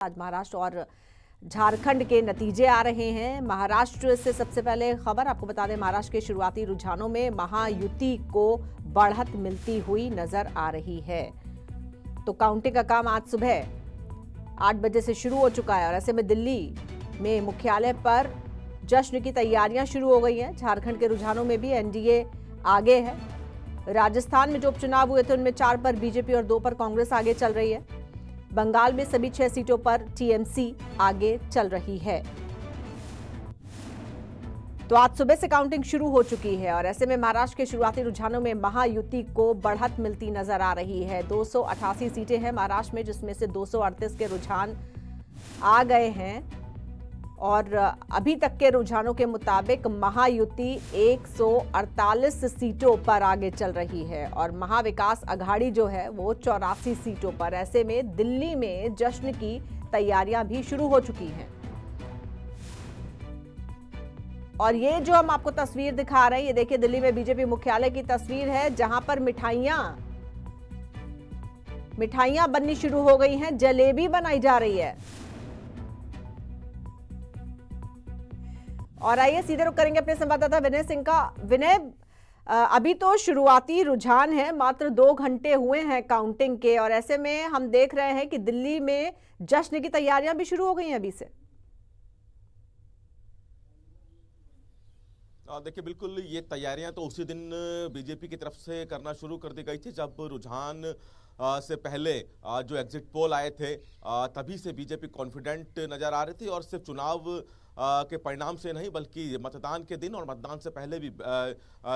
आज महाराष्ट्र और झारखंड के नतीजे आ रहे हैं। महाराष्ट्र से सबसे पहले खबर आपको बता दें, महाराष्ट्र के शुरुआती रुझानों में महायुति को बढ़त मिलती हुई नजर आ रही है। तो काउंटिंग का काम आज सुबह 8 बजे से शुरू हो चुका है और ऐसे में दिल्ली में मुख्यालय पर जश्न की तैयारियां शुरू हो गई हैं। झारखंड के रुझानों में भी एनडीए आगे है। राजस्थान में जो उपचुनाव हुए थे उनमें 4 पर बीजेपी और 2 पर कांग्रेस आगे चल रही है। बंगाल में सभी 6 सीटों पर टीएमसी आगे चल रही है। तो आज सुबह से काउंटिंग शुरू हो चुकी है और ऐसे में महाराष्ट्र के शुरुआती रुझानों में महायुति को बढ़त मिलती नजर आ रही है। 288 सीटें हैं महाराष्ट्र में, जिसमें से 238 के रुझान आ गए हैं और अभी तक के रुझानों के मुताबिक महायुति 148 सीटों पर आगे चल रही है और महाविकास अघाड़ी जो है वो 84 सीटों पर। ऐसे में दिल्ली में जश्न की तैयारियां भी शुरू हो चुकी हैं और ये जो हम आपको तस्वीर दिखा रहे हैं, ये देखिए दिल्ली में बीजेपी मुख्यालय की तस्वीर है, जहां पर मिठाइयां बननी शुरू हो गई हैं, जलेबी बनाई जा रही है। और आइए सीधे रुख करेंगे अपने संवाददाता विनय सिंह का। विनय, अभी तो शुरुआती रुझान है, मात्र 2 घंटे हुए हैं काउंटिंग के और ऐसे में हम देख रहे हैं कि दिल्ली में जश्न की तैयारियां भी शुरू हो गई हैं अभी से। देखिए, बिल्कुल ये तैयारियां तो उसी दिन बीजेपी की तरफ से करना शुरू कर दी गई थी जब रुझान से पहले जो एग्जिट पोल आए थे तभी से बीजेपी कॉन्फिडेंट नजर आ रही थी और सिर्फ चुनाव के परिणाम से नहीं बल्कि मतदान के दिन और मतदान से पहले भी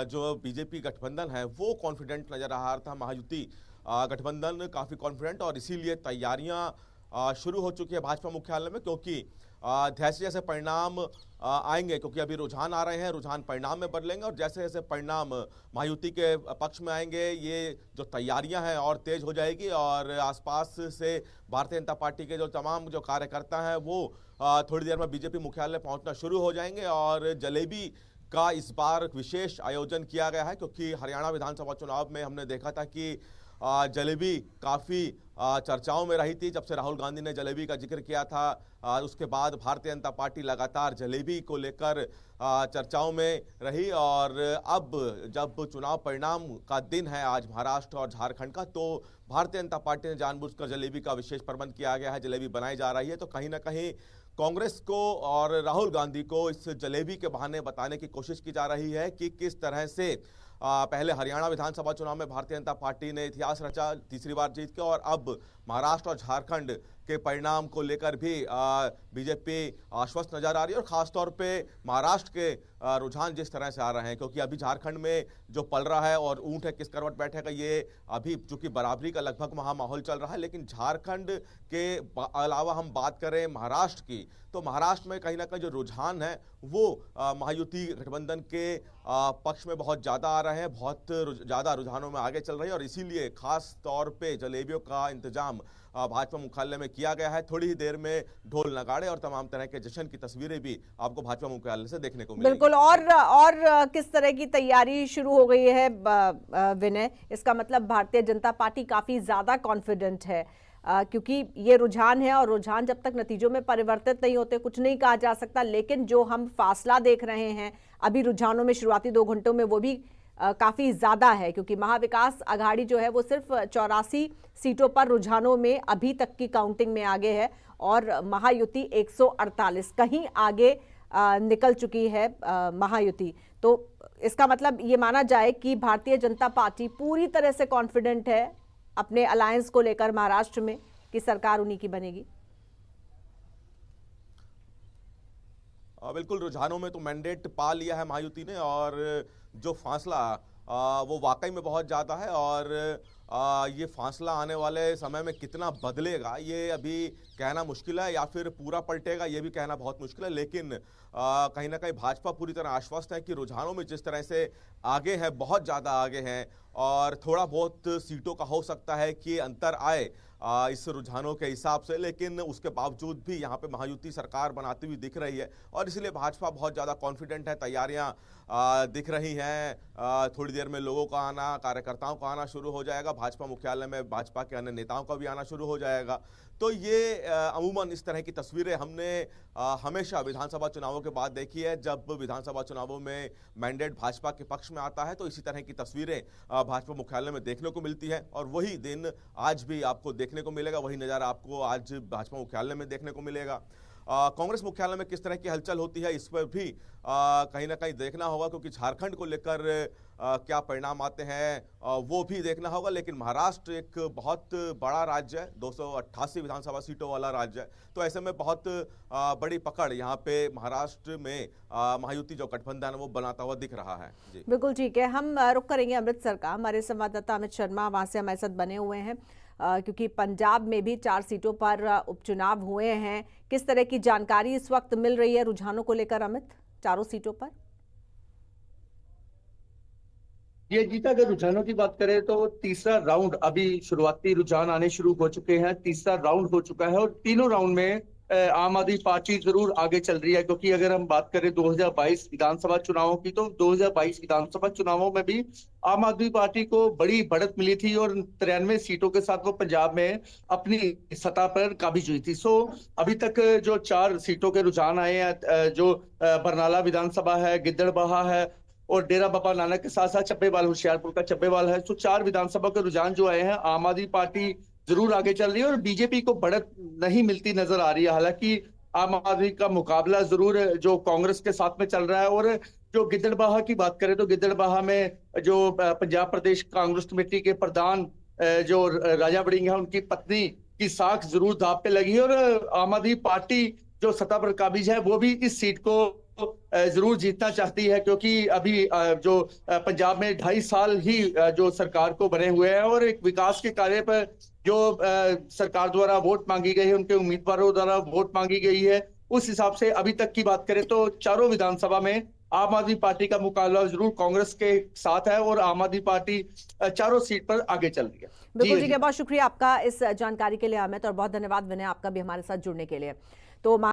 जो बीजेपी गठबंधन है वो कॉन्फिडेंट नजर आ रहा था। महायुति गठबंधन काफ़ी कॉन्फिडेंट और इसीलिए तैयारियां शुरू हो चुकी है भाजपा मुख्यालय में, क्योंकि जैसे जैसे परिणाम आएंगे, क्योंकि अभी रुझान आ रहे हैं, रुझान परिणाम में बदलेंगे और जैसे जैसे परिणाम महायुति के पक्ष में आएंगे ये जो तैयारियां हैं और तेज हो जाएगी और आसपास से भारतीय जनता पार्टी के जो तमाम जो कार्यकर्ता हैं वो थोड़ी देर में बीजेपी मुख्यालय पहुंचना शुरू हो जाएंगे। और जलेबी का इस बार विशेष आयोजन किया गया है, क्योंकि हरियाणा विधानसभा चुनाव में हमने देखा था कि जलेबी काफ़ी चर्चाओं में रही थी। जब से राहुल गांधी ने जलेबी का जिक्र किया था उसके बाद भारतीय जनता पार्टी लगातार जलेबी को लेकर चर्चाओं में रही और अब जब चुनाव परिणाम का दिन है आज महाराष्ट्र और झारखंड का, तो भारतीय जनता पार्टी ने जानबूझकर जलेबी का विशेष प्रबंध किया गया है, जलेबी बनाई जा रही है। तो कहीं ना कहीं कांग्रेस को और राहुल गांधी को इस जलेबी के बहाने बताने की कोशिश की जा रही है कि किस तरह से पहले हरियाणा विधानसभा चुनाव में भारतीय जनता पार्टी ने इतिहास रचा तीसरी बार जीत के और अब महाराष्ट्र और झारखंड के परिणाम को लेकर भी बीजेपी आश्वस्त नजर आ रही है। और खासतौर पे महाराष्ट्र के रुझान जिस तरह से आ रहे हैं, क्योंकि अभी झारखंड में जो पल रहा है और ऊंट है किस करवट बैठेगा, ये अभी चूंकि बराबरी का लगभग वहाँ माहौल चल रहा है, लेकिन झारखंड के अलावा हम बात करें महाराष्ट्र की, तो महाराष्ट्र में कहीं ना कहीं जो रुझान है वो महायुति गठबंधन के पक्ष में बहुत ज़्यादा आ रहे हैं, बहुत ज़्यादा रुझानों में आगे चल रहे हैं और इसीलिए खास तौर पे जलेबियों का इंतजाम भाजपा मुख्यालय में किया गया है। थोड़ी ही देर में ढोल नगाड़े और तमाम तरह के जश्न की तस्वीरें भी आपको भाजपा मुख्यालय से देखने को मिलेंगी। बिल्कुल। और किस तरह की तैयारी शुरू हो गई है विनय? इसका मतलब भारतीय जनता पार्टी काफी ज्यादा कॉन्फिडेंट है क्योंकि ये रुझान है और रुझान जब तक नतीजों में परिवर्तित नहीं होते कुछ नहीं कहा जा सकता, लेकिन जो हम फासला देख रहे हैं अभी रुझानों में शुरुआती 2 घंटों में वो भी काफ़ी ज़्यादा है, क्योंकि महाविकास अघाड़ी जो है वो सिर्फ 84 सीटों पर रुझानों में अभी तक की काउंटिंग में आगे है और महायुति 148 कहीं आगे निकल चुकी है महायुति। तो इसका मतलब ये माना जाए कि भारतीय जनता पार्टी पूरी तरह से कॉन्फिडेंट है अपने अलायंस को लेकर महाराष्ट्र में कि सरकार उन्हीं की बनेगी। बिल्कुल, रुझानों में तो मैंडेट पा लिया है महायुति ने और जो फासला वो वाकई में बहुत ज़्यादा है और ये फासला आने वाले समय में कितना बदलेगा ये अभी कहना मुश्किल है या फिर पूरा पलटेगा ये भी कहना बहुत मुश्किल है। लेकिन कहीं ना कहीं भाजपा पूरी तरह आश्वस्त है कि रुझानों में जिस तरह से आगे हैं, बहुत ज़्यादा आगे हैं और थोड़ा बहुत सीटों का हो सकता है कि अंतर आए इस रुझानों के हिसाब से, लेकिन उसके बावजूद भी यहाँ पे महायुति सरकार बनाती हुई दिख रही है और इसीलिए भाजपा बहुत ज़्यादा कॉन्फिडेंट है। तैयारियाँ दिख रही हैं, थोड़ी देर में लोगों का आना, कार्यकर्ताओं का आना शुरू हो जाएगा, भाजपा मुख्यालय में भाजपा के अन्य नेताओं का भी आना शुरू हो जाएगा। तो ये अमूमन इस तरह की तस्वीरें हमने हमेशा विधानसभा चुनावों के बाद देखी है। जब विधानसभा चुनावों में मैंडेट भाजपा के पक्ष में आता है तो इसी तरह की तस्वीरें भाजपा मुख्यालय में देखने को मिलती है, और वही दिन आज भी आपको देखने को मिलेगा, वही नज़ारा आपको आज भाजपा मुख्यालय में देखने को मिलेगा। कांग्रेस मुख्यालय में किस तरह की हलचल होती है इस पर भी कहीं ना कहीं देखना होगा, क्योंकि झारखंड को लेकर क्या परिणाम आते हैं वो भी देखना होगा। लेकिन महाराष्ट्र एक बहुत बड़ा राज्य है, 288 विधानसभा सीटों वाला राज्य है, तो ऐसे में बहुत बड़ी पकड़ यहाँ पे महाराष्ट्र में महायुति जो गठबंधन है वो बनाता हुआ दिख रहा है। जी बिल्कुल ठीक है, हम रुक करेंगे अमृतसर का। हमारे संवाददाता अमित शर्मा वहां से हमारे साथ बने हुए हैं, क्योंकि पंजाब में भी 4 सीटों पर उपचुनाव हुए हैं। किस तरह की जानकारी इस वक्त मिल रही है रुझानों को लेकर अमित, चारों सीटों पर? ये जीता, अगर रुझानों की बात करें तो तीसरा राउंड, अभी शुरुआती रुझान आने शुरू हो चुके हैं। तीसरा राउंड हो चुका है और तीनों राउंड में आम आदमी पार्टी जरूर आगे चल रही है, क्योंकि अगर हम बात करें 2022 विधानसभा चुनावों की, तो 2022 विधानसभा चुनावों में भी आम आदमी पार्टी को बड़ी बढ़त मिली थी और 93 सीटों के साथ वो पंजाब में अपनी सत्ता पर काबिज हुई थी। सो अभी तक जो 4 सीटों के रुझान आए हैं, जो बरनाला विधानसभा है, गिद्दड़बाहा है और डेरा बाबा नानक के साथ साथ चब्बेवाल, होशियारपुर का चब्बेवाल है। तो 4 विधानसभा के रुझान जो आए हैं, आम आदमी पार्टी जरूर आगे चल रही है और बीजेपी को बढ़त नहीं मिलती नजर आ रही है। हालांकि आम आदमी का मुकाबला जरूर जो कांग्रेस के साथ में चल रहा है। और जो गिद्दड़बाहा की बात करें तो गिद्दड़बाहा में जो पंजाब प्रदेश कांग्रेस कमेटी के प्रधान जो राजा वड़िंग है, उनकी पत्नी की साख जरूर दांव पे लगी है और आम आदमी पार्टी जो सत्ता पर काबिज है वो भी इस सीट को जरूर जीतना चाहती है, क्योंकि अभी जो पंजाब में 2.5 साल ही जो सरकार को बने हुए हैं और एक विकास के कार्य पर जो सरकार द्वारा वोट मांगी गई है, उनके उम्मीदवारों द्वारा वोट मांगी गई है, उस हिसाब से अभी तक की बात करें तो चारों विधानसभा में आम आदमी पार्टी का मुकाबला जरूर कांग्रेस के साथ है और आम आदमी पार्टी चारों सीट पर आगे चल रही है। बिल्कुल ठीक है, बहुत शुक्रिया आपका इस जानकारी के लिए अमित, और बहुत धन्यवाद विनय आपका भी हमारे साथ जुड़ने के लिए। तो